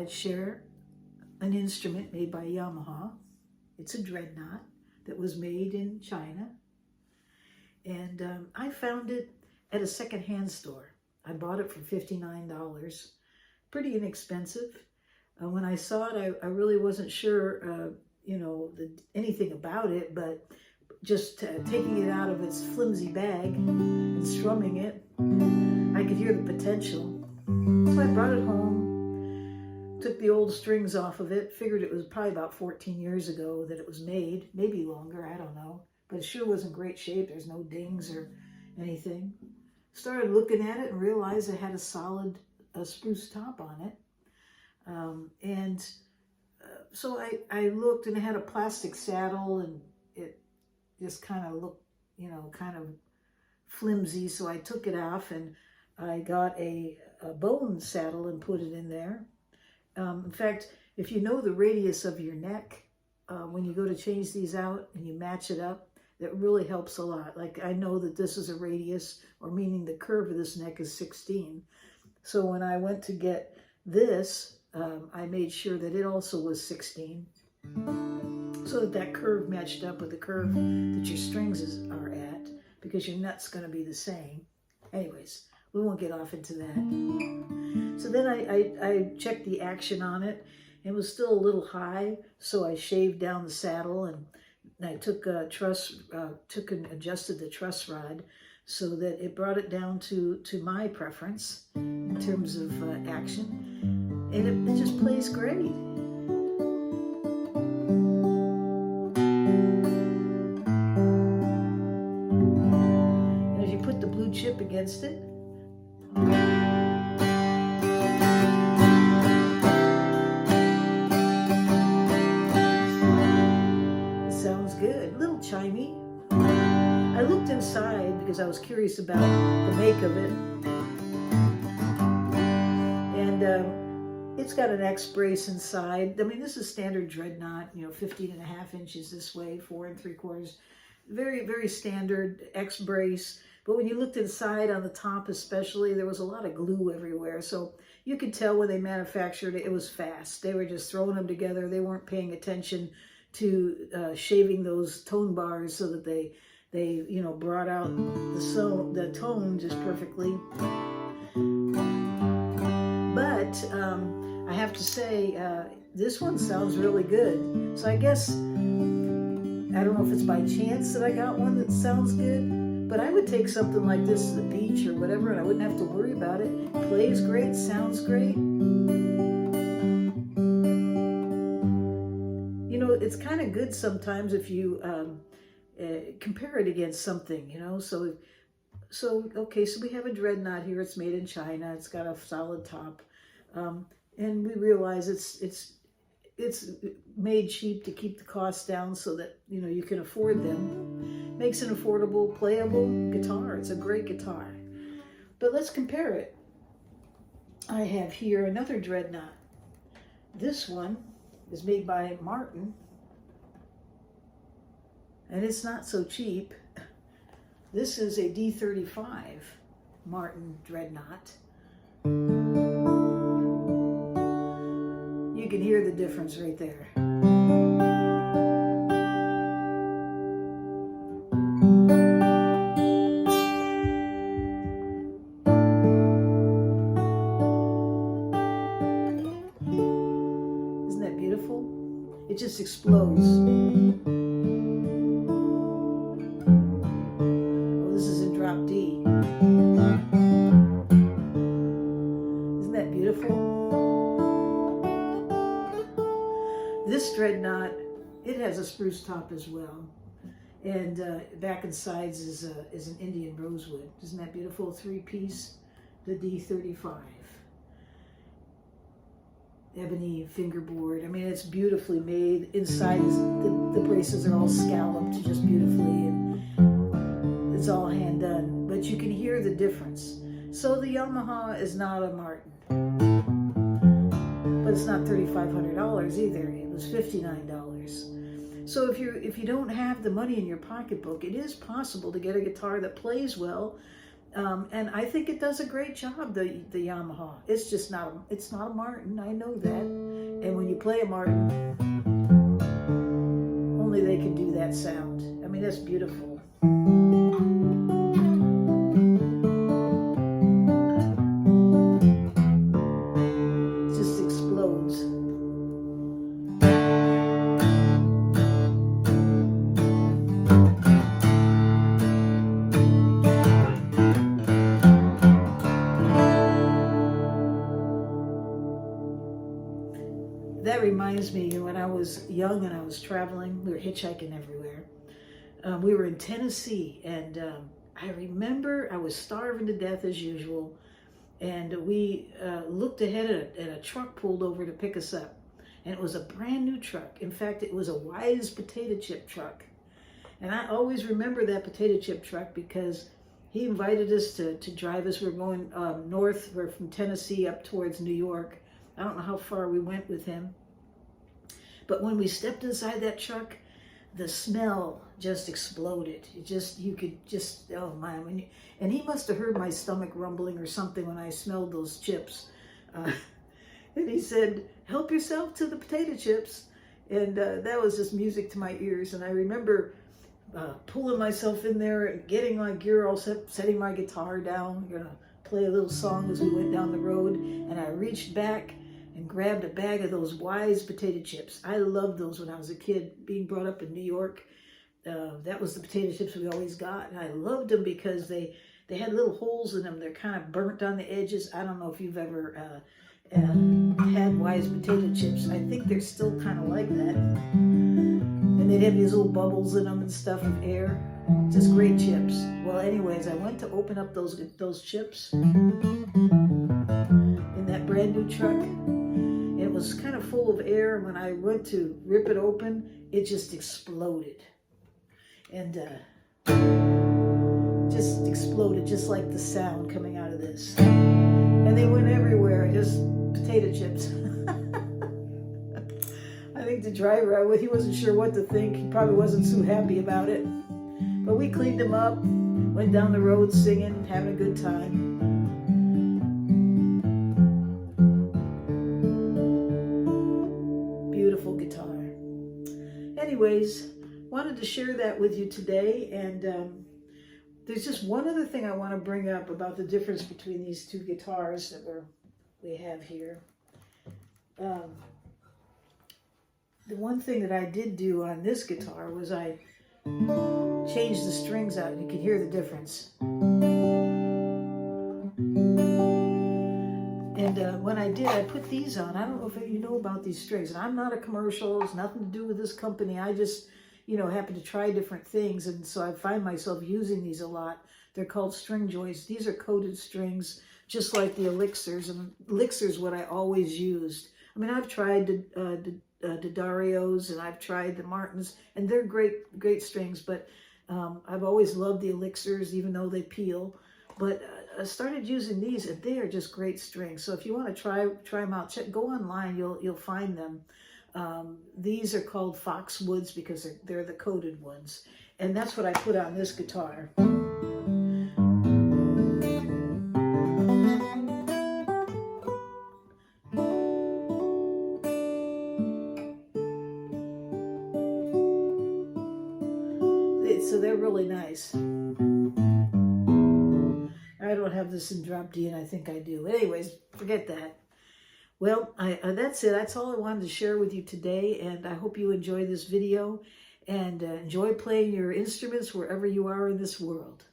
I'd share an instrument made by Yamaha. It's a Dreadnaught that was made in China. And I found it at a secondhand store. I bought it for $59, pretty inexpensive. When I saw it, I really wasn't sure, anything about it, but just taking it out of its flimsy bag and strumming it, I could hear the potential. So I brought it home, took the old strings off of it, figured it was probably about 14 years ago that it was made, maybe longer, I don't know. But it sure was in great shape. There's no dings or anything. Started looking at it and realized it had a solid spruce top on it. So I looked, and it had a plastic saddle, and it just kind of looked, kind of flimsy. So I took it off, and I got a bone saddle and put it in there. In fact, if you know the radius of your neck, when you go to change these out and you match it up, that really helps a lot. Like, I know that this is a radius, or meaning the curve of this neck is 16. So when I went to get this, I made sure that it also was 16, so that curve matched up with the curve that your strings are at, because your nut's going to be the same. Anyways, we won't get off into that. So then I checked the action on it. It was still a little high, so I shaved down the saddle, and I took and adjusted the truss rod so that it brought it down to my preference in terms of action, and it just plays great. And if you put the blue chip against it, chimey. I looked inside because I was curious about the make of it, and it's got an X brace inside. I mean, this is standard Dreadnaught, 15.5 inches this way, 4 3/4, very, very standard X brace. But when you looked inside on the top especially, there was a lot of glue everywhere, so you could tell when they manufactured it, it was fast. They were just throwing them together. They weren't paying attention to shaving those tone bars so that they brought out the tone just perfectly. But I have to say, this one sounds really good. So I guess, I don't know if it's by chance that I got one that sounds good, but I would take something like this to the beach or whatever, and I wouldn't have to worry about it. It plays great, sounds great. It's kind of good sometimes if you compare it against something, So we have a Dreadnaught here. It's made in China. It's got a solid top, and we realize it's made cheap to keep the cost down so that you can afford them. Makes an affordable, playable guitar. It's a great guitar. But let's compare it. I have here another Dreadnaught. This one is made by Martin, and it's not so cheap. This is a D35 Martin Dreadnaught. You can hear the difference right there. Isn't that beautiful? It just explodes. D. Isn't that beautiful? This Dreadnaught, it has a spruce top as well, and back and sides is an Indian rosewood. Isn't that beautiful? 3-piece, the D35. Ebony fingerboard. I mean, it's beautifully made. Inside is the braces are all scalloped just beautifully, and it's all hand done, but you can hear the difference. So the Yamaha is not a Martin, but it's not $3,500 either. It was $59. So if you don't have the money in your pocketbook, it is possible to get a guitar that plays well, And I think it does a great job, the Yamaha. It's just not, it's not a Martin, I know that. And when you play a Martin, only they can do that sound. I mean, that's beautiful. It just explodes. That reminds me, when I was young and I was traveling, we were hitchhiking everywhere. We were in Tennessee, and I remember I was starving to death as usual, and we looked ahead and a truck pulled over to pick us up, and it was a brand new truck. In fact, it was a Wise potato chip truck, and I always remember that potato chip truck because he invited us to drive us. We're going north. We're from Tennessee up towards New York. I don't know how far we went with him, but when we stepped inside that truck, the smell just exploded. It just, you could just, oh my, and he must have heard my stomach rumbling or something when I smelled those chips. And he said, help yourself to the potato chips. And that was just music to my ears. And I remember pulling myself in there and getting my gear all set, setting my guitar down, gonna play a little song as we went down the road. And I reached back and grabbed a bag of those Wise potato chips. I loved those when I was a kid, being brought up in New York. That was the potato chips we always got. And I loved them because they had little holes in them. They're kind of burnt on the edges. I don't know if you've ever had Wise potato chips. I think they're still kind of like that. And they'd have these little bubbles in them and stuff of air. Just great chips. Well, anyways, I went to open up those chips in that brand new truck. It was kind of full of air. When I went to rip it open, it just exploded. And just exploded, just like the sound coming out of this. And they went everywhere, just potato chips. I think the driver, he wasn't sure what to think. He probably wasn't so happy about it. But we cleaned them up, went down the road singing, having a good time. Beautiful guitar. Anyways, wanted to share that with you today. And there's just one other thing I want to bring up about the difference between these two guitars that we have here. The one thing that I did do on this guitar was I changed the strings out. You can hear the difference. And when I did, I put these on. I don't know if you know about these strings. And I'm not a commercial. It's nothing to do with this company. I just, happen to try different things. And so I find myself using these a lot. They're called Stringjoys. These are coated strings, just like the Elixirs. And Elixirs what I always used. I mean, I've tried the Darios and I've tried the Martins, and they're great strings, but I've always loved the Elixirs, even though they peel. But I started using these, and they are just great strings. So if you want to try them out, go online. You'll find them. These are called foxwoods because they're the coated ones, and that's what I put on this guitar. So they're really nice. I don't have this in drop D, and I think I do. Anyways, forget that. Well, that's it. That's all I wanted to share with you today, and I hope you enjoy this video and enjoy playing your instruments wherever you are in this world.